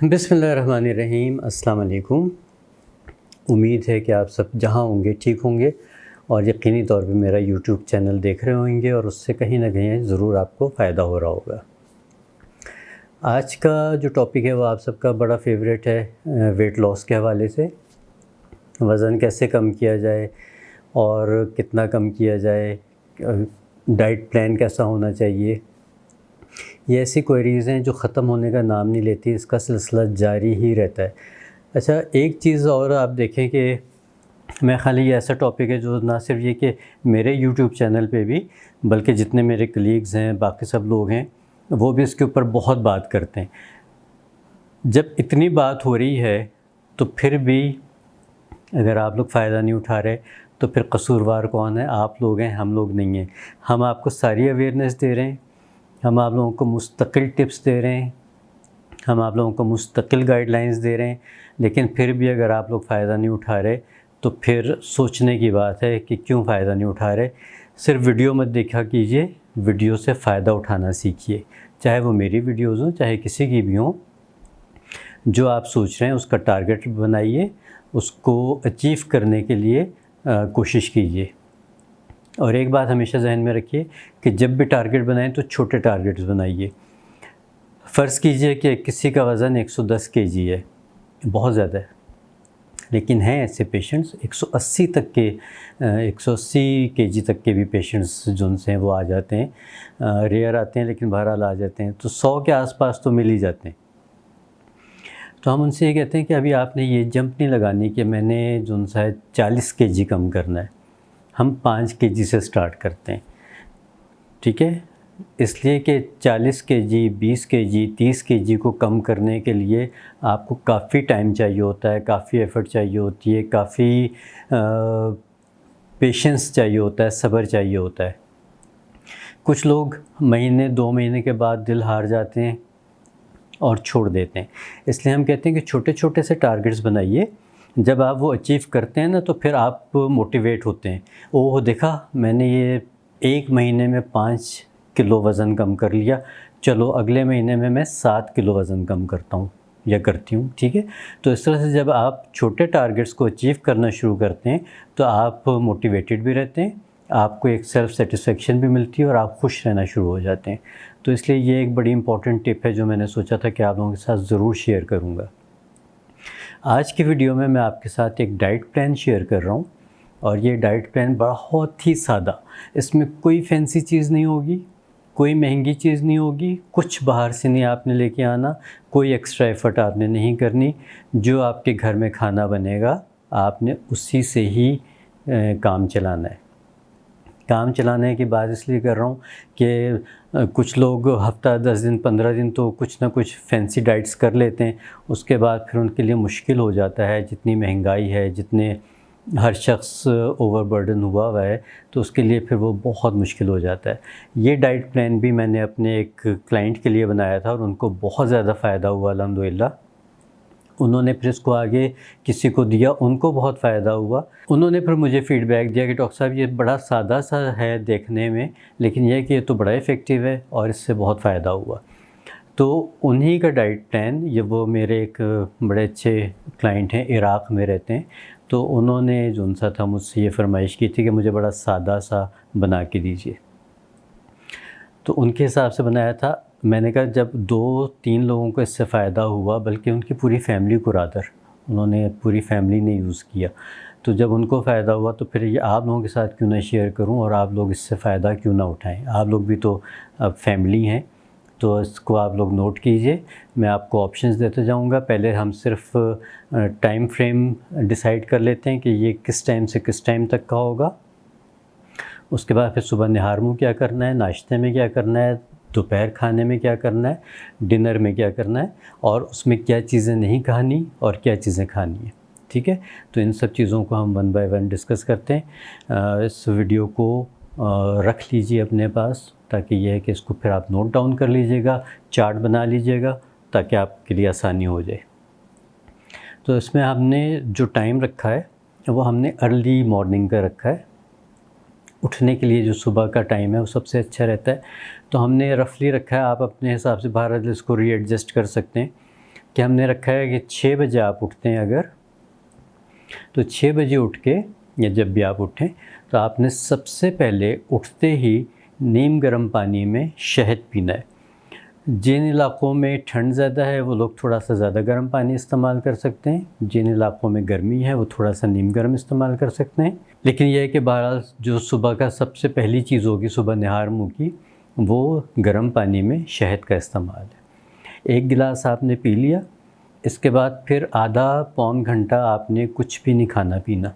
बिस्मिल्लाहिर्रहमानिर्रहीम। अस्सलाम वालेकुम। उम्मीद है कि आप सब जहाँ होंगे ठीक होंगे और यकीनी तौर पे मेरा यूट्यूब चैनल देख रहे होंगे और उससे कहीं ना कहीं ज़रूर आपको फ़ायदा हो रहा होगा। आज का जो टॉपिक है वो आप सबका बड़ा फेवरेट है, वेट लॉस के हवाले से। वज़न कैसे कम किया जाए और कितना कम किया जाए, डाइट प्लान कैसा होना चाहिए। ये ऐसी क्वेरीज़ हैं जो ख़त्म होने का नाम नहीं लेती, इसका सिलसिला जारी ही रहता है। अच्छा, एक चीज़ और आप देखें कि मैं खाली ये ऐसा टॉपिक है जो ना सिर्फ ये कि मेरे यूट्यूब चैनल पे भी, बल्कि जितने मेरे कलीग्स हैं, बाकी सब लोग हैं, वो भी इसके ऊपर बहुत बात करते हैं। जब इतनी बात हो रही है तो फिर भी अगर आप लोग फ़ायदा नहीं उठा रहे तो फिर कसूरवार कौन है? आप लोग हैं, हम लोग नहीं हैं। हम आपको सारी अवेयरनेस दे रहे हैं, हम आप लोगों को मुस्तकिल टिप्स दे रहे हैं, हम आप लोगों को मुस्तकिल गाइडलाइंस दे रहे हैं, लेकिन फिर भी अगर आप लोग फ़ायदा नहीं उठा रहे तो फिर सोचने की बात है कि क्यों फ़ायदा नहीं उठा रहे। सिर्फ वीडियो मत देखा कीजिए, वीडियो से फ़ायदा उठाना सीखिए, चाहे वो मेरी वीडियोज़ हों चाहे किसी की भी हों। जो आप सोच रहे हैं उसका टारगेट बनाइए, उसको अचीव करने के लिए कोशिश कीजिए। और एक बात हमेशा जहन में रखिए कि जब भी टारगेट बनाएं तो छोटे टारगेट्स बनाइए। फ़र्ज़ कीजिए कि किसी का वज़न 110 केजी है, बहुत ज़्यादा है, लेकिन हैं ऐसे पेशेंट्स 180 तक के 180 केजी तक के भी पेशेंट्स जो उनसे हैं वो आ जाते हैं। रेयर आते हैं लेकिन बहरहाल आ जाते हैं, तो 100 के आसपास तो मिल ही जाते हैं। तो हम उनसे ये कहते हैं कि अभी आपने ये जंप नहीं लगानी कि मैंने जो उनसा है 40 केजी कम करना है। हम 5 केजी से स्टार्ट करते हैं, ठीक है? इसलिए कि 40 केजी, 20 केजी, 30 केजी को कम करने के लिए आपको काफ़ी टाइम चाहिए होता है, काफ़ी एफ़र्ट चाहिए होती है, काफ़ी पेशेंस चाहिए होता है, सब्र चाहिए होता है। कुछ लोग महीने 2 महीने के बाद दिल हार जाते हैं और छोड़ देते हैं। इसलिए हम कहते हैं कि छोटे-छोटे से टारगेट्स बनाइए। जब आप वो अचीव करते हैं ना तो फिर आप मोटिवेट होते हैं। ओह! देखा, मैंने ये 1 महीने में 5 किलो वज़न कम कर लिया, चलो अगले महीने में मैं 7 किलो वज़न कम करता हूँ या करती हूँ, ठीक है? तो इस तरह से जब आप छोटे टारगेट्स को अचीव करना शुरू करते हैं तो आप मोटिवेटेड भी रहते हैं, आपको एक सेल्फ़ सेटिस्फेक्शन भी मिलती है और आप खुश रहना शुरू हो जाते हैं। तो इसलिए ये एक बड़ी इम्पॉर्टेंट टिप है जो मैंने सोचा था कि आप लोगों के साथ ज़रूर शेयर करूँगा। आज की वीडियो में मैं आपके साथ एक डाइट प्लान शेयर कर रहा हूँ और ये डाइट प्लान बहुत ही सादा, इसमें कोई फैंसी चीज़ नहीं होगी, कोई महंगी चीज़ नहीं होगी, कुछ बाहर से नहीं आपने लेके आना, कोई एक्स्ट्रा एफ़र्ट आपने नहीं करनी। जो आपके घर में खाना बनेगा आपने उसी से ही काम चलाना है। काम चलाने की बात इसलिए कर रहा हूँ कि कुछ लोग हफ़्ता 10 दिन 15 दिन तो कुछ ना कुछ फैंसी डाइट्स कर लेते हैं, उसके बाद फिर उनके लिए मुश्किल हो जाता है। जितनी महंगाई है, जितने हर शख्स ओवरबर्डन हुआ है, तो उसके लिए फिर वो बहुत मुश्किल हो जाता है। ये डाइट प्लान भी मैंने अपने एक क्लाइंट के लिए बनाया था और उनको बहुत ज़्यादा फ़ायदा हुआ अल्हम्दुलिल्लाह। उन्होंने फिर इसको आगे किसी को दिया, उनको बहुत फ़ायदा हुआ। उन्होंने फिर मुझे फ़ीडबैक दिया कि डॉक्टर साहब ये बड़ा सादा सा है देखने में, लेकिन यह है कि ये तो बड़ा इफ़ेक्टिव है और इससे बहुत फ़ायदा हुआ। तो उन्हीं का डाइट प्लान, ये वो मेरे एक बड़े अच्छे क्लाइंट हैं, इराक़ में रहते हैं, तो उन्होंने जो उनसा था मुझसे ये फ़रमाइश की थी कि मुझे बड़ा सादा सा बना के दीजिए। तो उनके हिसाब से बनाया था। मैंने कहा जब 2-3 लोगों को इससे फ़ायदा हुआ, बल्कि उनकी पूरी फ़ैमिली को रादर, उन्होंने पूरी फ़ैमिली ने यूज़ किया, तो जब उनको फ़ायदा हुआ तो फिर ये आप लोगों के साथ क्यों ना शेयर करूं और आप लोग इससे फ़ायदा क्यों ना उठाएं। आप लोग भी तो अब फ़ैमिली हैं, तो इसको आप लोग नोट कीजिए। मैं आपको ऑप्शंस देते जाऊंगा। पहले हम सिर्फ टाइम फ्रेम डिसाइड कर लेते हैं कि ये किस टाइम से किस टाइम तक का होगा। उसके बाद फिर सुबह निहार मुँह क्या करना है, नाश्ते में क्या करना है, दोपहर खाने में क्या करना है, डिनर में क्या करना है और उसमें क्या चीज़ें नहीं खानी और क्या चीज़ें खानी है, ठीक है? तो इन सब चीज़ों को हम 1 बाय 1 डिस्कस करते हैं। इस वीडियो को रख लीजिए अपने पास, ताकि यह है कि इसको फिर आप नोट डाउन कर लीजिएगा, चार्ट बना लीजिएगा, ताकि आपके लिए आसानी हो जाए। तो इसमें हमने जो टाइम रखा है वो हमने अर्ली मॉर्निंग का रखा है। उठने के लिए जो सुबह का टाइम है वो सबसे अच्छा रहता है, तो हमने रफली रखा है। आप अपने हिसाब से भारत इसको रीएडजस्ट कर सकते हैं। कि हमने रखा है कि 6 बजे आप उठते हैं अगर, तो 6 बजे उठ के या जब भी आप उठें तो आपने सबसे पहले उठते ही नीम गर्म पानी में शहद पीना है। जिन इलाक़ों में ठंड ज़्यादा है वो लोग थोड़ा सा ज़्यादा गर्म पानी इस्तेमाल कर सकते हैं, जिन इलाक़ों में गर्मी है वो थोड़ा सा नीम गर्म इस्तेमाल कर सकते हैं। लेकिन यह है कि बहरहाल जो सुबह का सबसे पहली चीज़ होगी सुबह निहार मुँह की, वो गर्म पानी में शहद का इस्तेमाल है। 1 गिलास आपने पी लिया, इसके बाद फिर आधा पौन घंटा आपने कुछ भी नहीं खाना पीना।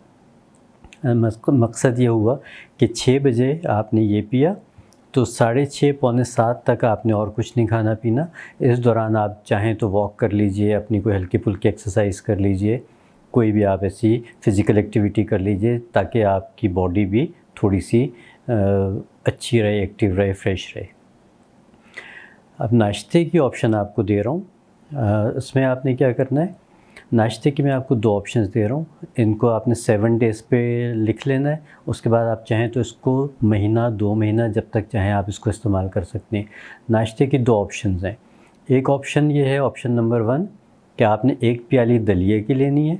मकसद ये हुआ कि 6 बजे आपने ये पिया तो 6:30 पौने 7 तक आपने और कुछ नहीं खाना पीना। इस दौरान आप चाहें तो वॉक कर लीजिए, अपनी कोई हल्की फुल्की एक्सरसाइज कर लीजिए, कोई भी आप ऐसी फ़िज़िकल एक्टिविटी कर लीजिए ताकि आपकी बॉडी भी थोड़ी सी अच्छी रहे, एक्टिव रहे, फ्रेश रहे। अब नाश्ते की ऑप्शन आपको दे रहा हूँ। इसमें आपने क्या करना है, नाश्ते की मैं आपको 2 ऑप्शंस दे रहा हूँ। इनको आपने 7 डेज़ पे लिख लेना है। उसके बाद आप चाहें तो इसको महीना 2 महीना जब तक चाहें आप इसको इस्तेमाल कर सकते हैं। नाश्ते की 2 ऑप्शंस हैं। एक ऑप्शन ये है, ऑप्शन नंबर 1, कि आपने 1 प्याली दलिए की लेनी है।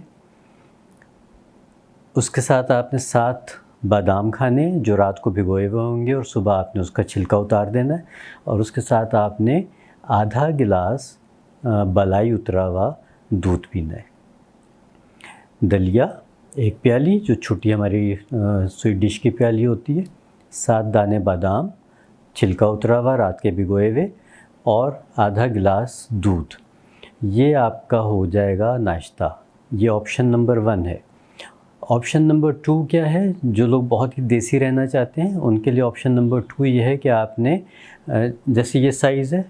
उसके साथ आपने 7 बादाम खाने जो रात को भिगोए हुए होंगे और सुबह आपने उसका छिलका उतार देना है। और उसके साथ आपने आधा गिलास बलाई उतरा हुआ दूध पीना है। दलिया 1 प्याली जो छोटी हमारी स्वीट डिश की प्याली होती है, 7 दाने बादाम छिलका उतरा हुआ रात के भिगोए हुए और आधा गिलास दूध। ये आपका हो जाएगा नाश्ता। ये ऑप्शन नंबर 1 है। ऑप्शन नंबर 2 क्या है, जो लोग बहुत ही देसी रहना चाहते हैं उनके लिए ऑप्शन नंबर 2 ये है कि आपने जैसे ये साइज़ है,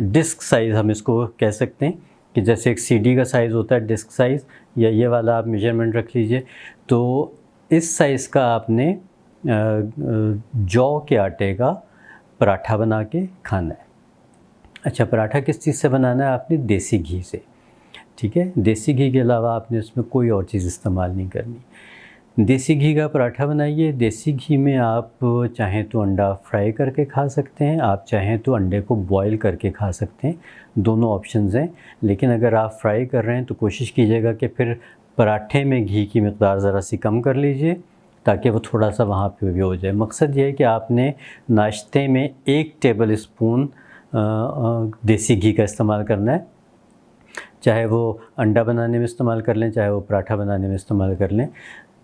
डिस्क साइज़ हम इसको कह सकते हैं कि जैसे एक सीडी का साइज़ होता है डिस्क साइज़, या ये वाला आप मेजरमेंट रख लीजिए। तो इस साइज़ का आपने जौ के आटे का पराठा बना के खाना है। अच्छा, पराठा किस चीज़ से बनाना है आपने, देसी घी से, ठीक है। देसी घी के अलावा आपने उसमें कोई और चीज़ इस्तेमाल नहीं करनी। देसी घी का पराठा बनाइए। देसी घी में आप चाहें तो अंडा फ्राई करके खा सकते हैं, आप चाहें तो अंडे को बॉईल करके खा सकते हैं, दोनों ऑप्शंस हैं। लेकिन अगर आप फ्राई कर रहे हैं तो कोशिश कीजिएगा कि फिर पराठे में घी की मिक़दार ज़रा सी कम कर लीजिए ताकि वो थोड़ा सा वहाँ पे भी हो जाए। मकसद ये है कि आपने नाश्ते में 1 टेबल स्पून देसी घी का इस्तेमाल करना है, चाहे वो अंडा बनाने में इस्तेमाल कर लें, चाहे वो पराठा बनाने में इस्तेमाल कर लें।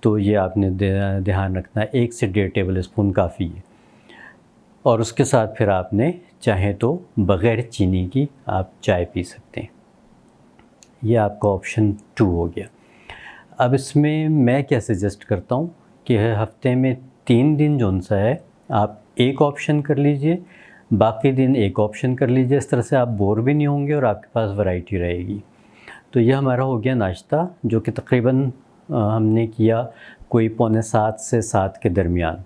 तो ये आपने ध्यान रखना है, 1 से 1.5 टेबल स्पून काफ़ी है। और उसके साथ फिर आपने चाहें तो बग़ैर चीनी की आप चाय पी सकते हैं। ये आपका ऑप्शन 2 हो गया। अब इसमें मैं क्या सजेस्ट करता हूँ कि हफ़्ते में 3 दिन जौन सा है आप एक ऑप्शन कर लीजिए, बाकी दिन एक ऑप्शन कर लीजिए। इस तरह से आप बोर भी नहीं होंगे और आपके पास वैरायटी रहेगी। तो ये हमारा हो गया नाश्ता, जो कि तकरीबन हमने किया कोई पौने 7 से 7 के दरमियान,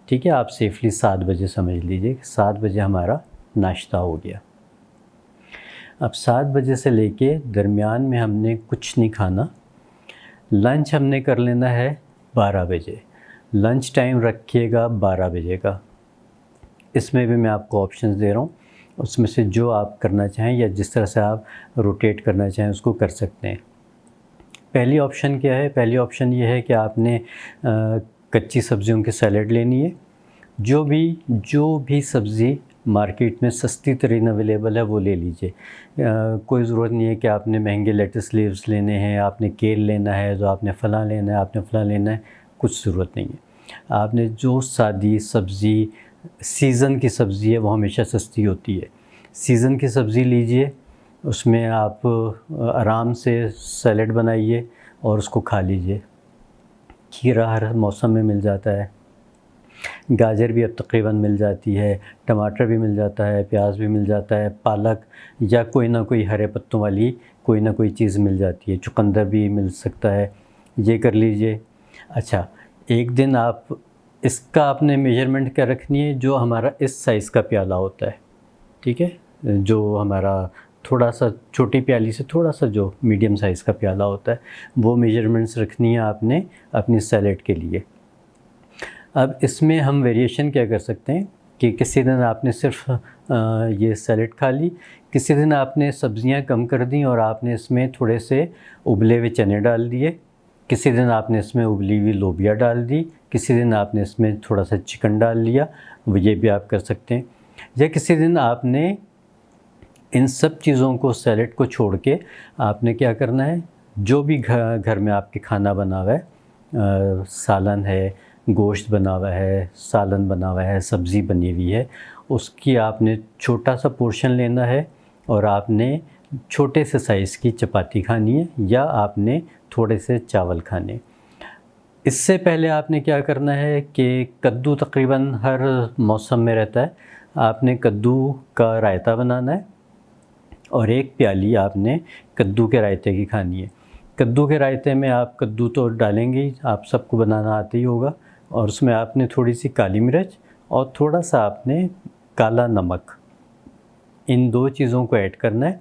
ठीक है। आप सेफली 7 बजे समझ लीजिए कि 7 बजे हमारा नाश्ता हो गया। अब 7 बजे से लेके दरमियान में हमने कुछ नहीं खाना। लंच हमने कर लेना है 12 बजे। लंच टाइम रखिएगा 12 बजे का। इसमें भी मैं आपको ऑप्शंस दे रहा हूँ, उसमें से जो आप करना चाहें या जिस तरह से आप रोटेट करना चाहें उसको कर सकते हैं। पहली ऑप्शन क्या है, पहली ऑप्शन ये है कि आपने कच्ची सब्जियों की सैलड लेनी है। जो भी सब्ज़ी मार्केट में सस्ती तरीन अवेलेबल है वो ले लीजिए। कोई ज़रूरत नहीं है कि आपने महंगे लेट्स लीव्स लेने हैं, आपने केल लेना है, जो आपने फ़लाँ लेना है, आपने फ़लाँ लेना है, कुछ ज़रूरत नहीं है। आपने जो सादी सब्ज़ी, सीज़न की सब्ज़ी है वो हमेशा सस्ती होती है। सीज़न की सब्ज़ी लीजिए, उसमें आप आराम से सैलेड बनाइए और उसको खा लीजिए। खीरा हर मौसम में मिल जाता है, गाजर भी अब तकरीबन मिल जाती है, टमाटर भी मिल जाता है, प्याज भी मिल जाता है, पालक या कोई ना कोई हरे पत्तों वाली कोई ना कोई चीज़ मिल जाती है, चुकंदर भी मिल सकता है, ये कर लीजिए। अच्छा, एक दिन आप इसका आपने मेजरमेंट क्या रखनी है, जो हमारा इस साइज़ का प्याला होता है, ठीक है, जो हमारा थोड़ा सा छोटी प्याली से थोड़ा सा जो मीडियम साइज़ का प्याला होता है, वो मेजरमेंट्स रखनी है आपने अपनी सैलेड के लिए। अब इसमें हम वेरिएशन क्या कर सकते हैं कि किसी दिन आपने सिर्फ ये सैलेड खा ली, किसी दिन आपने सब्ज़ियाँ कम कर दी और आपने इसमें थोड़े से उबले हुए चने डाल दिए, किसी दिन आपने इसमें उबली हुई लोबिया डाल दी, किसी दिन आपने इसमें थोड़ा सा चिकन डाल लिया, वो ये भी आप कर सकते हैं। या किसी दिन आपने इन सब चीज़ों को, सैलेड को छोड़ के आपने क्या करना है, जो भी घर में आपके खाना बना हुआ है, सालन है, गोश्त बना हुआ है, सालन बना हुआ है, सब्ज़ी बनी हुई है, उसकी आपने छोटा सा पोर्शन लेना है और आपने छोटे से साइज़ की चपाती खानी है या आपने थोड़े से चावल खाने। इससे पहले आपने क्या करना है कि कद्दू तकरीबन हर मौसम में रहता है, आपने कद्दू का रायता बनाना है और एक प्याली आपने कद्दू के रायते की खानी है। कद्दू के रायते में आप कद्दू तो डालेंगे ही, आप सबको बनाना आता ही होगा, और उसमें आपने थोड़ी सी काली मिर्च और थोड़ा सा आपने काला नमक, इन 2 चीज़ों को ऐड करना है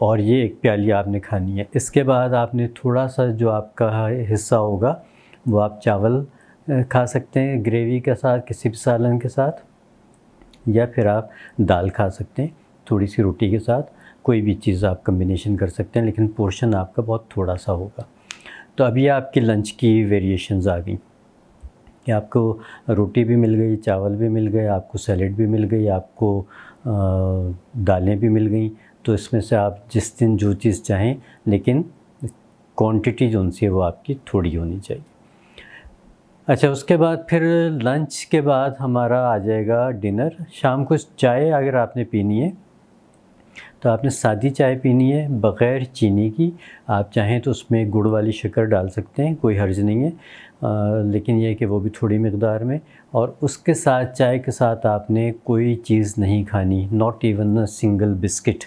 और ये एक प्याली आपने खानी है। इसके बाद आपने थोड़ा सा जो आपका हिस्सा होगा वो आप चावल खा सकते हैं ग्रेवी के साथ, किसी भी सालन के साथ, या फिर आप दाल खा सकते हैं थोड़ी सी रोटी के साथ, कोई भी चीज़ आप कम्बिनेशन कर सकते हैं, लेकिन पोर्शन आपका बहुत थोड़ा सा होगा। तो अभी आपकी लंच की वेरिएशंस आ गई कि आपको रोटी भी मिल गई, चावल भी मिल गए, आपको सैलेड भी मिल गई, आपको दालें भी मिल गई। तो इसमें से आप जिस दिन जो चीज़ चाहें, लेकिन क्वांटिटी जो उनसे वो आपकी थोड़ी होनी चाहिए। अच्छा, उसके बाद फिर लंच के बाद हमारा आ जाएगा डिनर। शाम को चाय अगर आपने पीनी है तो आपने सादी चाय पीनी है बग़ैर चीनी की। आप चाहें तो उसमें गुड़ वाली शक्कर डाल सकते हैं, कोई हर्ज नहीं है, लेकिन ये है कि वो भी थोड़ी मकदार में। और उसके साथ, चाय के साथ आपने कोई चीज़ नहीं खानी, not even a single biscuit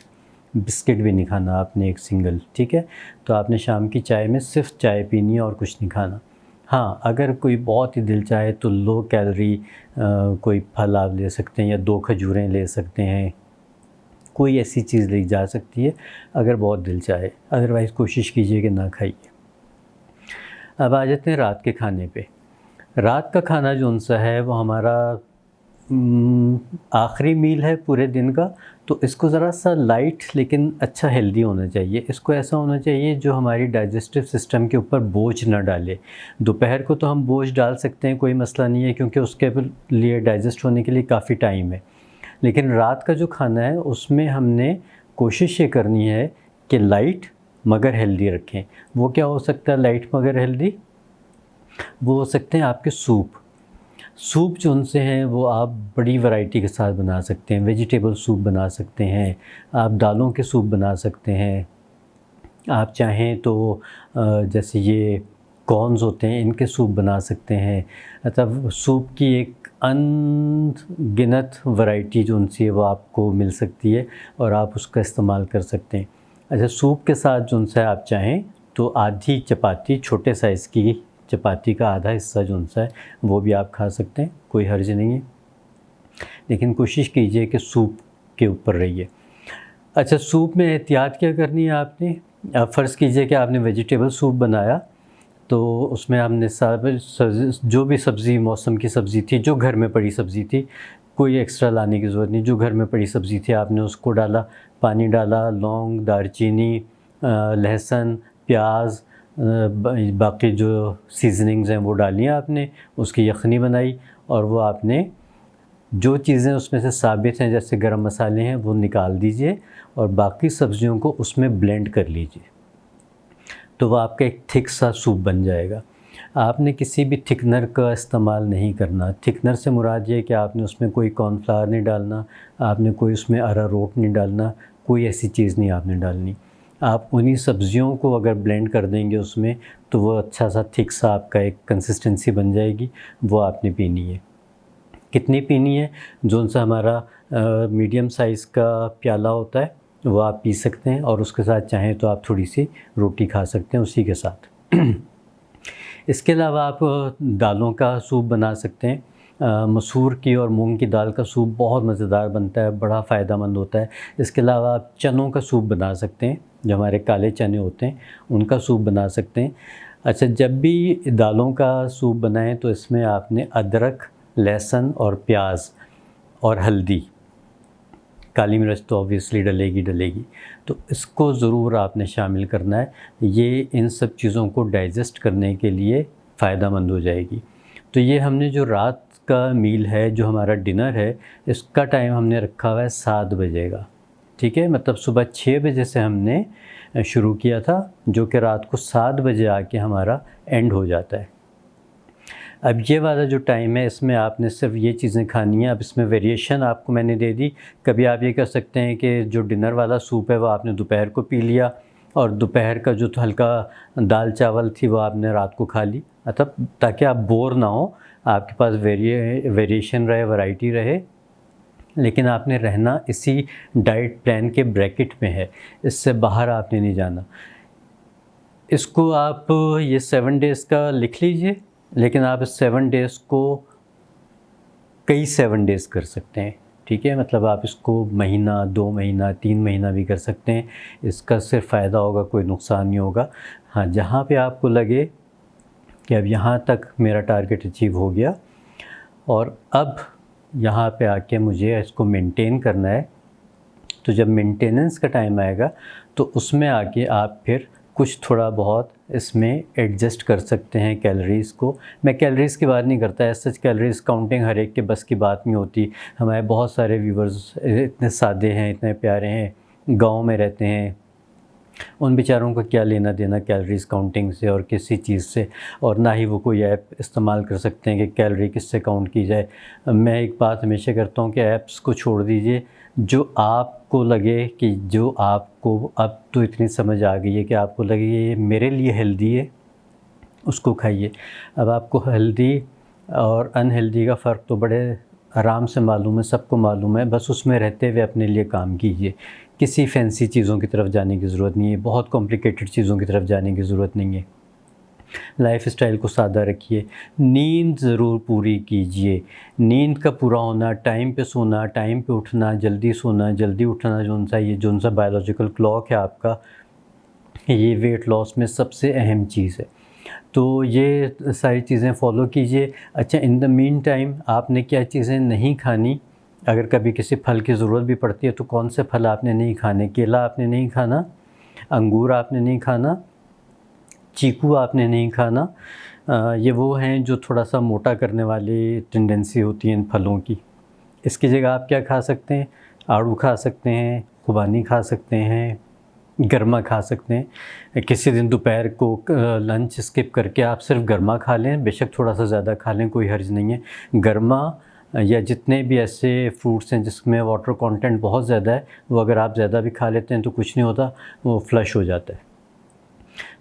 भी नहीं खाना आपने, एक सिंगल, ठीक है। तो आपने शाम की चाय में सिर्फ चाय पीनी है और कुछ नहीं खाना। हाँ, अगर कोई बहुत ही दिल चाहे तो लो कैलोरी कोई फल आप ले सकते हैं या 2 खजूरें ले सकते हैं, कोई ऐसी चीज़ ली जा सकती है अगर बहुत दिल चाहे, अदरवाइज़ कोशिश कीजिए कि ना खाइए। अब आ जाते हैं रात के खाने पे। रात का खाना जो सा है वो हमारा आखिरी मील है पूरे दिन का, तो इसको ज़रा सा लाइट लेकिन अच्छा हेल्दी होना चाहिए। इसको ऐसा होना चाहिए जो हमारी डाइजेस्टिव सिस्टम के ऊपर बोझ ना डाले। दोपहर को तो हम बोझ डाल सकते हैं, कोई मसला नहीं है, क्योंकि उसके लिए डाइजेस्ट होने के लिए काफ़ी टाइम है। लेकिन रात का जो खाना है उसमें हमने कोशिश ये करनी है कि लाइट मगर हेल्दी रखें। वो क्या हो सकता है लाइट मगर हेल्दी? वो हो सकते हैं आपके सूप जो उनसे हैं वो आप बड़ी वैरायटी के साथ बना सकते हैं। वेजिटेबल सूप बना सकते हैं, आप दालों के सूप बना सकते हैं, आप चाहें तो जैसे ये कॉर्न्स होते हैं इनके सूप बना सकते हैं। मतलब सूप की एक अनगिनत वैरायटी जो उनसी है वो आपको मिल सकती है और आप उसका इस्तेमाल कर सकते हैं। अच्छा, सूप के साथ जो उनसे आप चाहें तो आधी चपाती, छोटे साइज़ की चपाती का आधा हिस्सा जो उनसा है वो भी आप खा सकते हैं, कोई हर्ज नहीं है, लेकिन कोशिश कीजिए कि सूप के ऊपर रहिए। अच्छा, सूप में एहतियात क्या करनी है आपने? आप फ़र्ज़ कीजिए कि आपने वेजिटेबल सूप बनाया, तो उसमें हमने जो भी सब्ज़ी, मौसम की सब्ज़ी थी, जो घर में पड़ी सब्ज़ी थी, कोई एक्स्ट्रा लाने की ज़रूरत नहीं, जो घर में पड़ी सब्ज़ी थी आपने उसको डाला, पानी डाला, लौंग, दालचीनी, लहसुन, प्याज, बाकी जो सीजनिंग्स हैं वो डाली आपने, उसकी यखनी बनाई और वो आपने जो चीज़ें उसमें से साबित हैं जैसे गरम मसाले हैं वो निकाल दीजिए और बाकी सब्ज़ियों को उसमें ब्लेंड कर लीजिए, तो वो आपका एक थिक सा सूप बन जाएगा। आपने किसी भी थिकनर का इस्तेमाल नहीं करना। थिकनर से मुराद ये है कि आपने उसमें कोई कॉर्नफ्लावर नहीं डालना, आपने कोई उसमें अरारोट नहीं डालना, कोई ऐसी चीज़ नहीं आपने डालनी। आप उन्हीं सब्ज़ियों को अगर ब्लेंड कर देंगे उसमें तो वो अच्छा सा थिक सा आपका एक कंसिस्टेंसी बन जाएगी, वो आपने पीनी है। कितनी पीनी है? जो सा हमारा मीडियम साइज़ का प्याला होता है वो आप पी सकते हैं और उसके साथ चाहें तो आप थोड़ी सी रोटी खा सकते हैं उसी के साथ। इसके अलावा आप दालों का सूप बना सकते हैं। मसूर की और मूंग की दाल का सूप बहुत मज़ेदार बनता है, बड़ा फ़ायदेमंद होता है। इसके अलावा आप चनों का सूप बना सकते हैं, जो हमारे काले चने होते हैं उनका सूप बना सकते हैं। अच्छा, जब भी दालों का सूप बनाएं तो इसमें आपने अदरक, लहसुन और प्याज और हल्दी, काली मिर्च तो ऑब्वियसली डलेगी। तो इसको ज़रूर आपने शामिल करना है, ये इन सब चीज़ों को डाइजेस्ट करने के लिए फ़ायदेमंद हो जाएगी। तो ये हमने जो रात का मील है, जो हमारा डिनर है, इसका टाइम हमने रखा हुआ है 7 बजे का, ठीक है। मतलब सुबह 6 बजे से हमने शुरू किया था, जो कि रात को 7 बजे आके हमारा एंड हो जाता है। अब ये वाला जो टाइम है, इसमें आपने सिर्फ ये चीज़ें खानी है। अब इसमें वेरिएशन आपको मैंने दे दी। कभी आप ये कर सकते हैं कि जो डिनर वाला सूप है वो आपने दोपहर को पी लिया, और दोपहर का जो हल्का दाल चावल थी वो आपने रात को खा ली, मतलब ताकि आप बोर ना हो, आपके पास वेरिएशन रहे, वैरायटी रहे, लेकिन आपने रहना इसी डाइट प्लान के ब्रैकेट में है, इससे बाहर आपने नहीं जाना। इसको आप ये 7 डेज़ का लिख लीजिए, लेकिन आप इस 7 डेज़ को कई 7 डेज़ कर सकते हैं, ठीक है। मतलब आप इसको महीना, 2 महीना, 3 महीना भी कर सकते हैं। इसका सिर्फ फ़ायदा होगा, कोई नुकसान नहीं होगा। हाँ, जहाँ पे आपको लगे कि अब यहाँ तक मेरा टारगेट अचीव हो गया और अब यहाँ पे आके मुझे इसको मेंटेन करना है, तो जब मेंटेनेंस का टाइम आएगा तो उसमें आके आप फिर कुछ थोड़ा बहुत इसमें एडजस्ट कर सकते हैं कैलोरीज़ को। मैं कैलोरीज़ की बात नहीं करता, ऐसे कैलोरीज़ काउंटिंग हर एक के बस की बात नहीं होती। हमारे बहुत सारे व्यूवर्स इतने सादे हैं, इतने प्यारे हैं, गांव में रहते हैं, उन बेचारों को क्या लेना देना कैलोरीज़ काउंटिंग से और किसी चीज़ से, और ना ही वो कोई ऐप इस्तेमाल कर सकते हैं कि कैलोरी किससे काउंट की जाए। मैं एक बात हमेशा करता हूँ कि ऐप्स को छोड़ दीजिए, जो आपको लगे कि जो आपको अब तो इतनी समझ आ गई है कि आपको लगे ये मेरे लिए हेल्दी है, उसको खाइए। अब आपको हेल्दी और अनहेल्दी का फ़र्क तो बड़े आराम से मालूम है, सबको मालूम है, बस उसमें रहते हुए अपने लिए काम कीजिए। किसी फैंसी चीज़ों की तरफ जाने की ज़रूरत नहीं है, बहुत कॉम्प्लिकेटेड चीज़ों की तरफ जाने की ज़रूरत नहीं है। लाइफ स्टाइल को सादा रखिए, नींद ज़रूर पूरी कीजिए। नींद का पूरा होना, टाइम पे सोना, टाइम पे उठना, जल्दी सोना, जल्दी उठना, जो सा बायोलॉजिकल क्लॉक है आपका, ये वेट लॉस में सबसे अहम चीज़ है। तो ये सारी चीज़ें फॉलो कीजिए। अच्छा, इन द मीन टाइम आपने क्या चीज़ें नहीं खानी, अगर कभी किसी फल की ज़रूरत भी पड़ती है तो कौन से फल आपने नहीं खाने। केला आपने नहीं खाना, अंगूर आपने नहीं खाना, चीकू आपने नहीं खाना। ये वो हैं जो थोड़ा सा मोटा करने वाली टेंडेंसी होती है इन फलों की। इसकी जगह आप क्या खा सकते हैं, आड़ू खा सकते हैं, खुबानी खा सकते हैं, गरमा खा सकते हैं। किसी दिन दोपहर को लंच स्किप करके आप सिर्फ गरमा खा लें, बेशक थोड़ा सा ज़्यादा खा लें, कोई हर्ज नहीं है। गरमा या जितने भी ऐसे फ्रूट्स हैं जिसमें वाटर कंटेंट बहुत ज़्यादा है, वो अगर आप ज़्यादा भी खा लेते हैं तो कुछ नहीं होता, वो फ्लश हो जाता है।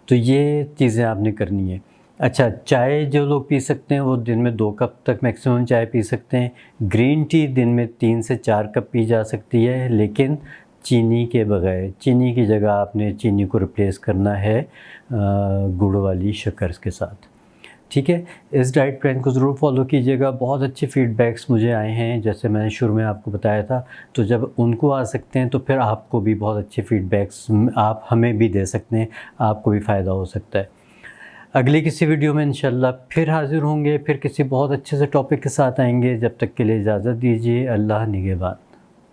तो ये चीज़ें आपने करनी है। अच्छा, चाय जो लोग पी सकते हैं वो दिन में 2 कप तक मैक्सिमम चाय पी सकते हैं। ग्रीन टी दिन में 3 से 4 कप पी जा सकती है, लेकिन चीनी के बगैर। चीनी की जगह आपने चीनी को रिप्लेस करना है गुड़ वाली शक्कर के साथ, ठीक है। इस डाइट प्लान को ज़रूर फॉलो कीजिएगा। बहुत अच्छे फीडबैक्स मुझे आए हैं, जैसे मैंने शुरू में आपको बताया था। तो जब उनको आ सकते हैं तो फिर आपको भी बहुत अच्छे फीडबैक्स आप हमें भी दे सकते हैं, आपको भी फ़ायदा हो सकता है। अगली किसी वीडियो में इंशाल्लाह फिर हाज़िर होंगे, फिर किसी बहुत अच्छे से टॉपिक के साथ आएंगे। जब तक के लिए इजाज़त दीजिए। अल्लाह निगहबान।